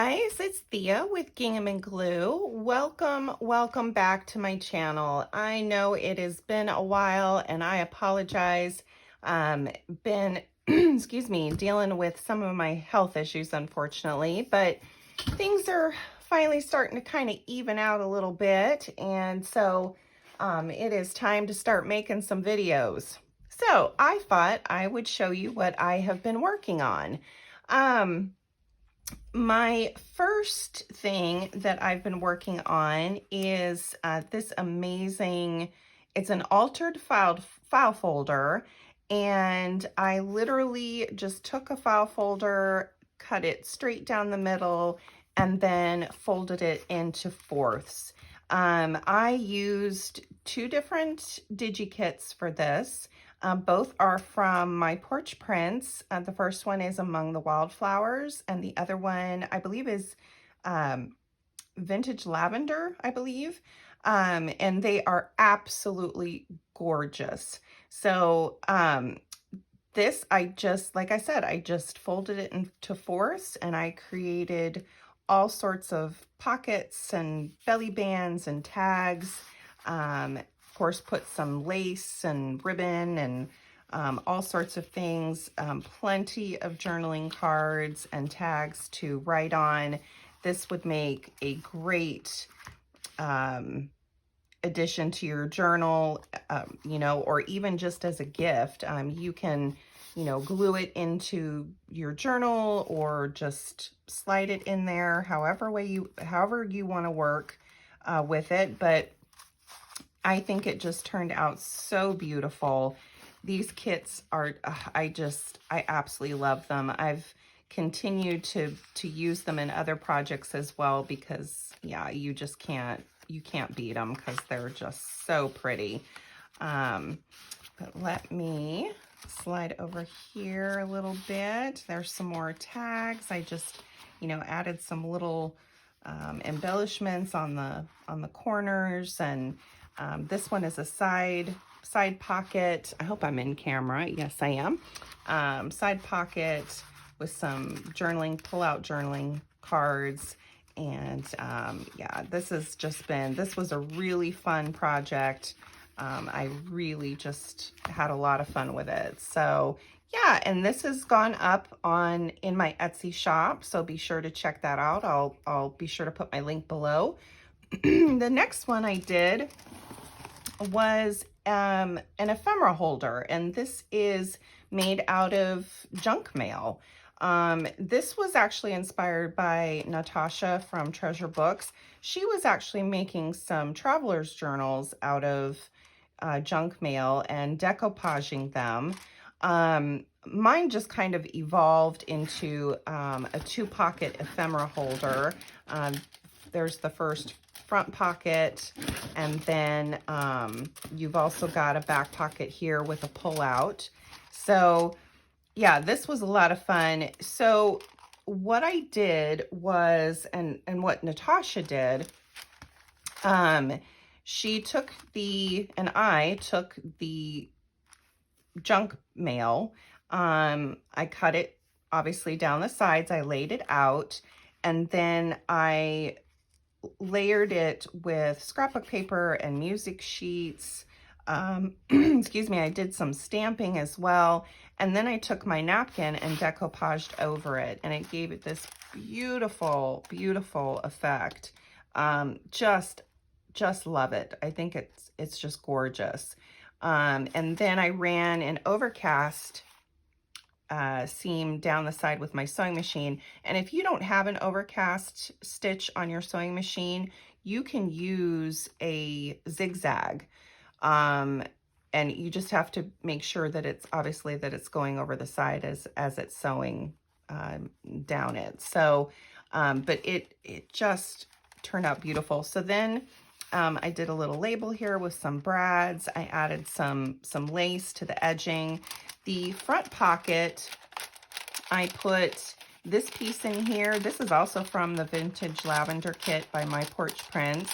guys, it's Thea with Gingham and Glue. Welcome back to my channel. I know it has been a while and I apologize. Been, excuse me, dealing with some of my health issues, unfortunately, but things are finally starting to kind of even out a little bit. And so it is time to start making some videos. So I thought I would show you what I have been working on. My first thing that I've been working on is this amazing, it's an altered file folder, and I literally just took a file folder, cut it straight down the middle, and then folded it into fourths. I used two different Digi kits for this. Both are from MyPorchPrints. The first one is Among the Wildflowers, and the other one, I believe, is Vintage Lavender, I believe. And they are absolutely gorgeous. So this, like I said, I just folded it into fourths, and I created all sorts of pockets and belly bands and tags. Of course, put some lace and ribbon and all sorts of things, plenty of journaling cards and tags to write on. This would make a great addition to your journal, or even just as a gift. You can, glue it into your journal or just slide it in there, however you want to work with it. But I think it just turned out so beautiful. These kits are, I absolutely love them. I've continued to use them in other projects as well because, yeah, you can't beat them because they're just so pretty. But let me slide over here a little bit. There's some more tags. I just, added some little embellishments on the corners, and this one is a side pocket. I hope I'm in camera. Yes, I am. Side pocket with some pull-out journaling cards. And yeah, this was a really fun project. I really just had a lot of fun with it. So yeah, and this has gone up in my Etsy shop. So be sure to check that out. I'll be sure to put my link below. The next one I did was an ephemera holder, and this is made out of junk mail. This was actually inspired by Natasha from Treasure Books. She was actually making some traveler's journals out of junk mail and decoupaging them. Mine just kind of evolved into a two-pocket ephemera holder. There's the first front pocket, and then you've also got a back pocket here with a pull-out. So yeah, this was a lot of fun. So what I did was, and what Natasha did, she took and I took the junk mail. I cut it obviously down the sides. I laid it out, and then I layered it with scrapbook paper and music sheets. Excuse me, I did some stamping as well. And then I took my napkin and decoupaged over it, and it gave it this beautiful, beautiful effect. Just love it. I think it's just gorgeous. And then I ran an overcast seam down the side with my sewing machine. And if you don't have an overcast stitch on your sewing machine, you can use a zigzag. And you just have to make sure that it's going over the side as it's sewing down it. So, but it just turned out beautiful. So then I did a little label here with some brads. I added some lace to the edging. The front pocket, I put this piece in here. This is also from the Vintage Lavender kit by MyPorchPrints.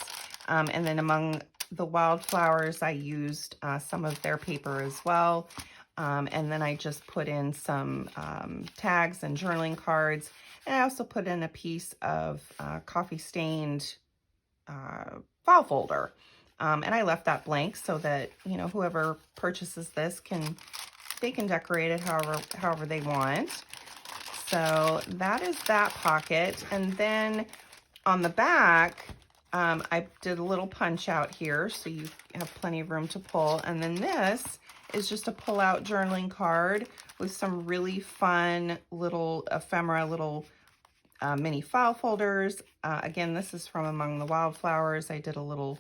And then Among the Wildflowers, I used some of their paper as well. And then I just put in some tags and journaling cards. And I also put in a piece of coffee stained file folder. And I left that blank so that, you know, whoever purchases this they can decorate it however they want. So that is that pocket. And then on the back, I did a little punch out here so you have plenty of room to pull. And then this is just a pull-out journaling card with some really fun little ephemera, little mini file folders. Again, this is from Among the Wildflowers. I did a little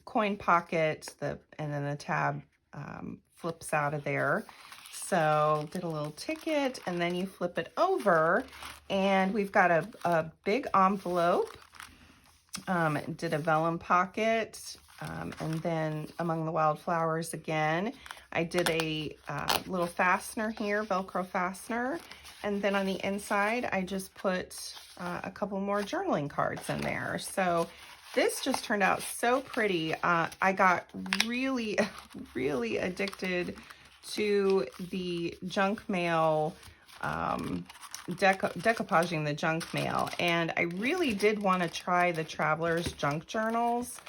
coin pocket, and then the tab flips out of there. So did a little ticket, and then you flip it over, and we've got a big envelope. Did a vellum pocket, and then Among the Wildflowers again. I did a little fastener here, Velcro fastener, and then on the inside, I just put a couple more journaling cards in there. So this just turned out so pretty. I got really, really addicted to the junk mail, decoupaging the junk mail. And I really did want to try the Traveler's Junk Journals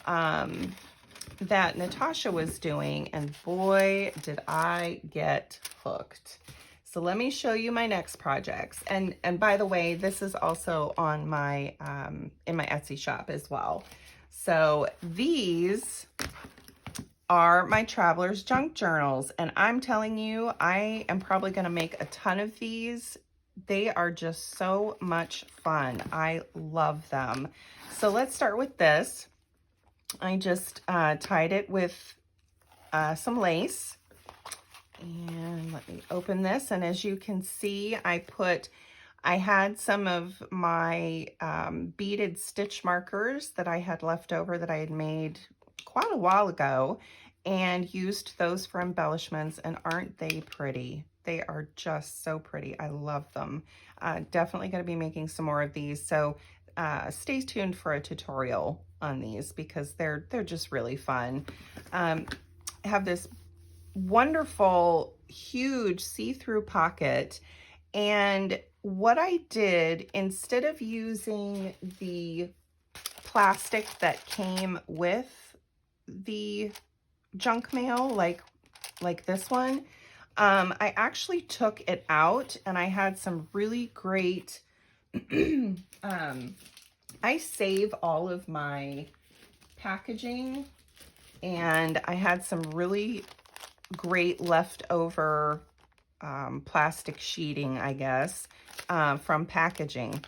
that Natasha was doing. And boy, did I get hooked. So let me show you my next projects. And by the way, this is also on my, in my Etsy shop as well. So these are my Traveler's Junk Journals. And I'm telling you, I am probably going to make a ton of these. They are just so much fun. I love them. So let's start with this. I just tied it with some lace. And let me open this. And as you can see, I had some of my beaded stitch markers that I had left over that I had made quite a while ago, and used those for embellishments. And aren't they pretty? They are just so pretty. I love them. Definitely going to be making some more of these. So stay tuned for a tutorial on these because they're just really fun. I have this wonderful, huge see-through pocket. And what I did, instead of using the plastic that came with the junk mail, like this one, I actually took it out, and I had some really great, I save all of my packaging, and I had some really great leftover plastic sheeting, I guess, from packaging.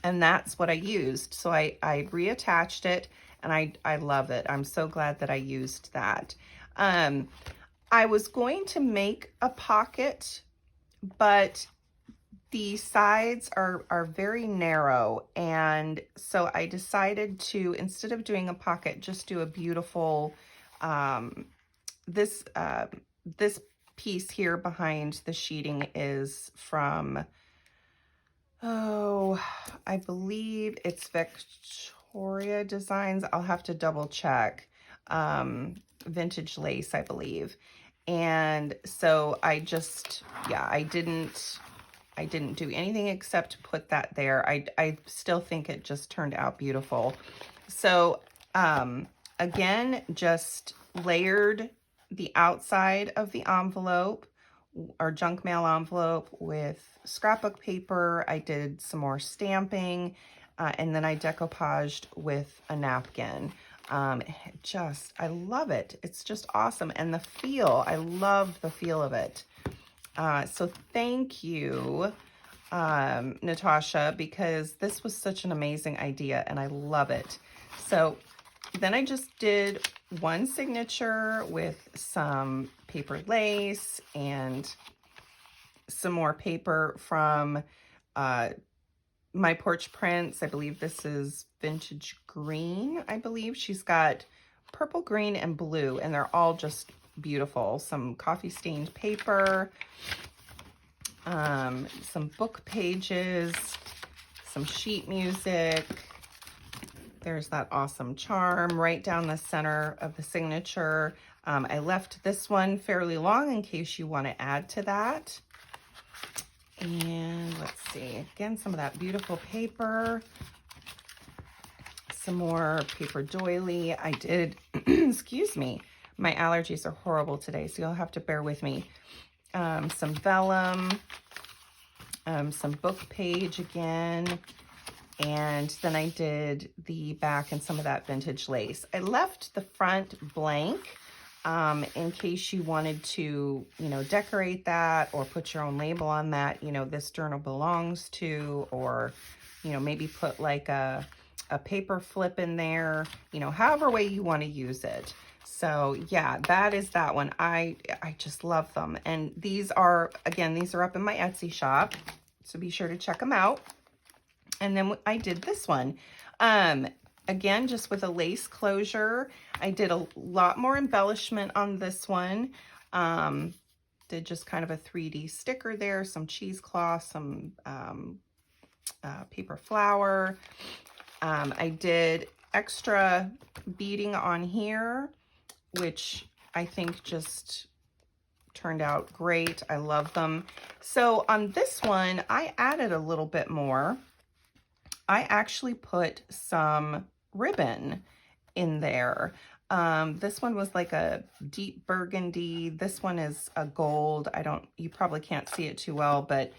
And that's what I used. So I reattached it, and I love it. I'm so glad that I used that. I was going to make a pocket, but the sides are very narrow. And so I decided to, instead of doing a pocket, just do a beautiful, this piece here behind the sheeting is from, I believe it's Victoria Designs. I'll have to double check. Vintage lace, I believe. And so I just, yeah, I didn't do anything except put that there. I still think it just turned out beautiful. So again, just layered the outside of the envelope, or junk mail envelope, with scrapbook paper. I did some more stamping, and then I decoupaged with a napkin. I love it. It's just awesome. And the feel, I love the feel of it. So thank you, Natasha, because this was such an amazing idea and I love it. So then I just did one signature with some paper lace and some more paper from MyPorchPrints. I believe this is vintage green. I believe she's got purple, green, and blue, and they're all just beautiful. Some coffee stained paper, some book pages, some sheet music, There's that awesome charm right down the center of the signature. I left this one fairly long in case you want to add to that. And let's see, again, some of that beautiful paper. Some more paper doily. I did, excuse me, my allergies are horrible today, so you'll have to bear with me. Some vellum, some book page again, and then I did the back and some of that vintage lace. I left the front blank in case you wanted to, you know, decorate that or put your own label on that, you know, this journal belongs to, or, you know, maybe put like a paper flip in there, you know, however way you want to use it. So yeah, that is that one. I just love them. And these are, again, these are up in my Etsy shop, so be sure to check them out. And then I did this one. Again, just with a lace closure. I did a lot more embellishment on this one. Did just kind of a 3D sticker there, some cheesecloth, some paper flower. I did extra beading on here, which I think just turned out great. I love them. So on this one, I added a little bit more. I actually put some ribbon in there. This one was like a deep burgundy. This one is a gold. You probably can't see it too well, but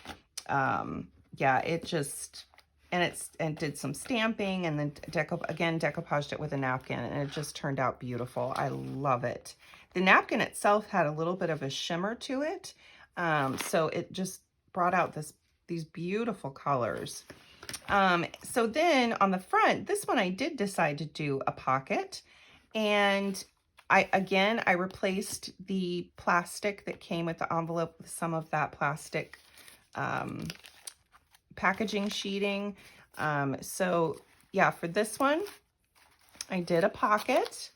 yeah, it just, and did some stamping, and then decoupaged it with a napkin, and it just turned out beautiful. I love it. The napkin itself had a little bit of a shimmer to it, so it just brought out these beautiful colors. So then on the front, this one I did decide to do a pocket, and I replaced the plastic that came with the envelope with some of that plastic packaging sheeting. So yeah, for this one, I did a pocket,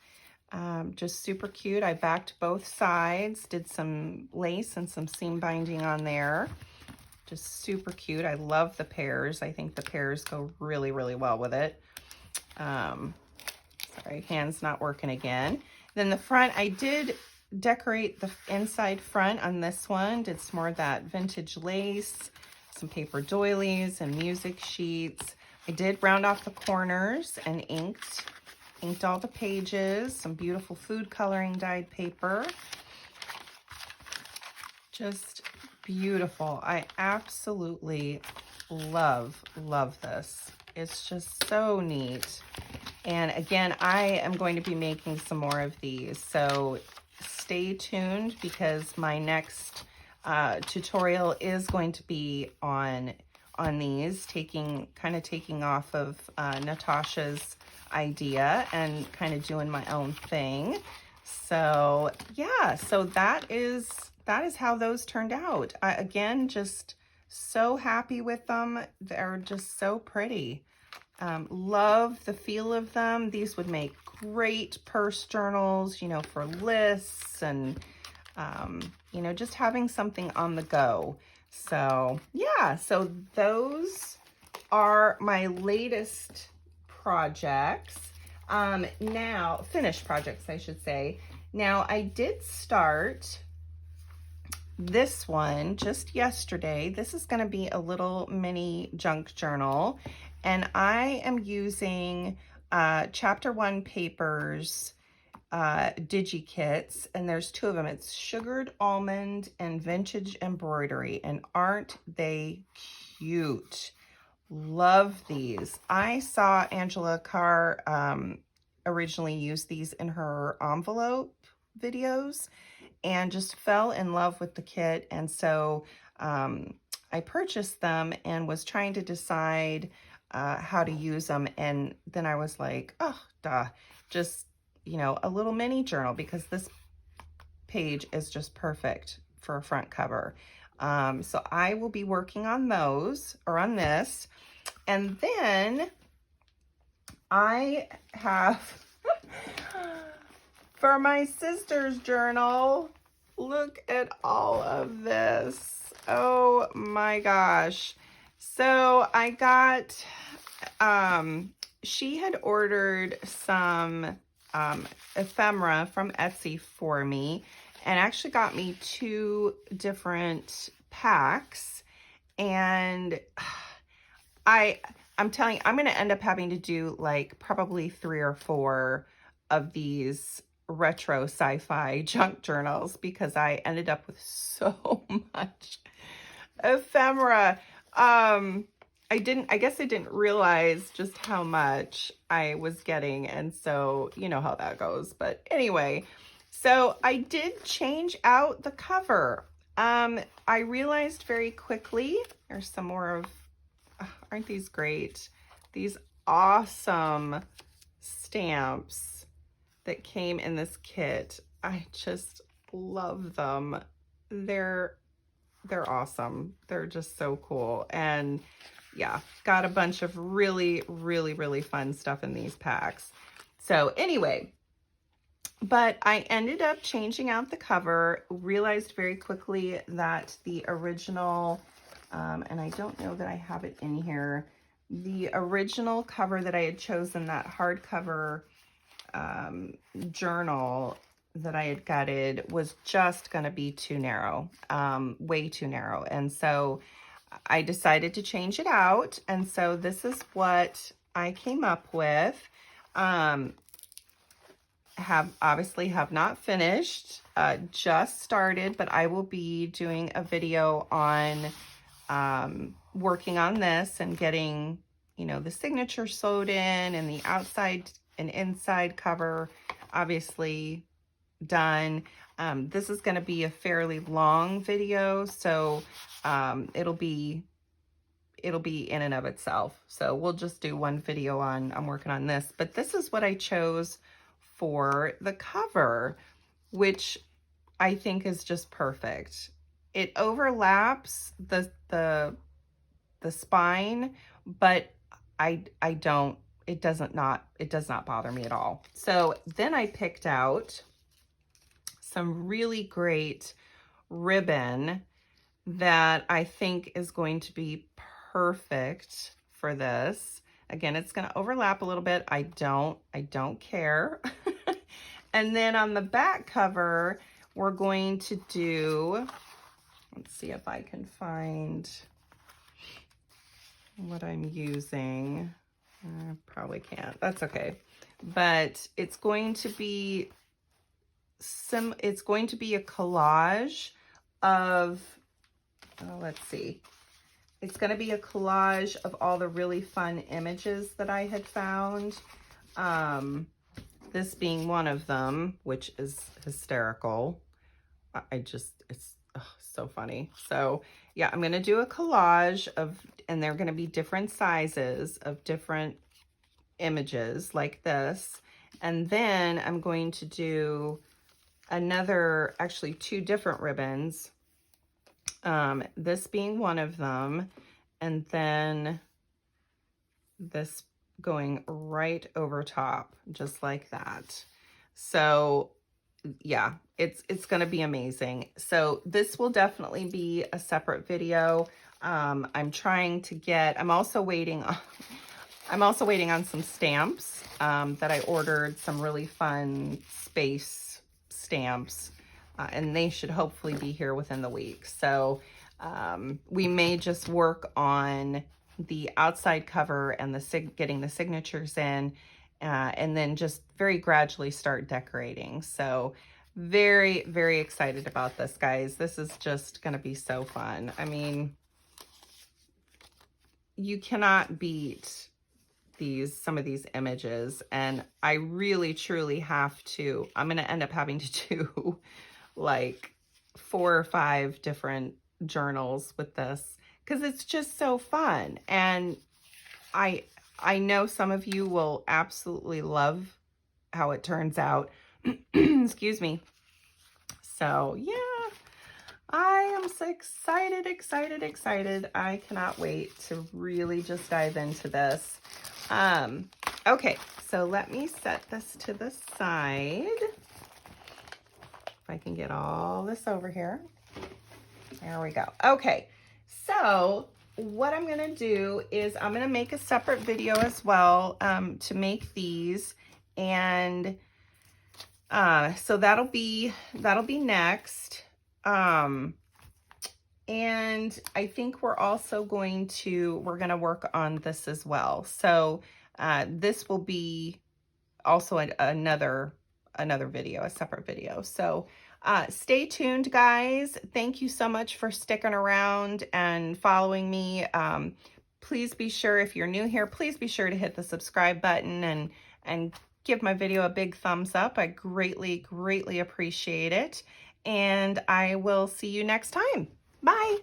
just super cute. I backed both sides, did some lace and some seam binding on there. Just super cute. I love the pears. I think the pears go really, really well with it. Sorry, hand's not working again. Then the front, I did decorate the inside front on this one. Did some more of that vintage lace, some paper doilies and music sheets. I did round off the corners and inked all the pages. Some beautiful food coloring dyed paper. Just beautiful. I absolutely love this. It's just so neat. And again, I am going to be making some more of these, so stay tuned, because my next tutorial is going to be on these, taking off of Natasha's idea and kind of doing my own thing. So yeah, so that is how those turned out. Again, just so happy with them. They're just so pretty. Love the feel of them. These would make great purse journals, you know, for lists and, you know, just having something on the go. So yeah, so those are my latest projects. Now, finished projects, I should say. Now, I did start this one just yesterday. This is going to be a little mini junk journal, and I am using ChapterOnePapers Digi kits, and there's two of them. It's sugared almond and vintage embroidery, and aren't they cute? Love these. I saw Angela Carr originally use these in her envelope videos, and just fell in love with the kit. And so I purchased them and was trying to decide how to use them. And then I was like, oh, just, you know, a little mini journal, because this page is just perfect for a front cover. So I will be working on those, or on this. And then I have... for my sister's journal, look at all of this. Oh my gosh. So I got she had ordered some ephemera from Etsy for me, and actually got me 2 different packs. And I'm telling you, I'm going to end up having to do like probably 3 or 4 of these retro sci-fi junk journals, because I ended up with so much ephemera. I guess I didn't realize just how much I was getting, and so you know how that goes. But anyway, so I did change out the cover. I realized very quickly, there's some more of, aren't these great? These awesome stamps that came in this kit. I just love them. They're awesome. They're just so cool. And yeah, got a bunch of really, really, really fun stuff in these packs. So anyway, but I ended up changing out the cover, realized very quickly that the original, and I don't know that I have it in here, the original cover that I had chosen, that hardcover journal that I had gutted, was just going to be too narrow, way too narrow. And so I decided to change it out. And so this is what I came up with. Obviously have not finished, just started, but I will be doing a video on working on this and getting, you know, the signature sewed in and the outside and inside cover obviously done. This is going to be a fairly long video, so it'll be in and of itself. So we'll just do one video on working on this. But this is what I chose for the cover, which I think is just perfect. It overlaps the spine, but it does not bother me at all. So then I picked out some really great ribbon that I think is going to be perfect for this. Again, it's going to overlap a little bit. I don't care. And then on the back cover, we're going to do, let's see if I can find what I'm using. I probably can't. That's okay. But it's going to be it's going to be a collage of, let's see. It's going to be a collage of all the really fun images that I had found. This being one of them, which is hysterical. It's so funny. So yeah, I'm going to do a collage of, and they're going to be different sizes of different images like this. And then I'm going to do actually 2 different ribbons. This being one of them, and then this going right over top, just like that. So yeah, it's going to be amazing. So this will definitely be a separate video. I'm also waiting on some stamps that I ordered, some really fun space stamps, and they should hopefully be here within the week. So we may just work on the outside cover and getting the signatures in, and then just very gradually start decorating. So very, very excited about this, guys. This is just going to be so fun. I mean, you cannot beat some of these images, and I really truly I'm going to end up having to do like 4 or 5 different journals with this, because it's just so fun. And I know some of you will absolutely love how it turns out. Excuse me. So yeah, I am so excited. I cannot wait to really just dive into this. Okay, so let me set this to the side. If I can get all this over here. There we go. Okay, so what I'm going to do is I'm going to make a separate video as well to make these. And so that'll be next. And I think we're also going to work on this as well. So this will be also another video, a separate video. So stay tuned, guys. Thank you so much for sticking around and following me. Please be sure, if you're new here, please be sure to hit the subscribe button and give my video a big thumbs up. I greatly, greatly appreciate it. And I will see you next time. Bye.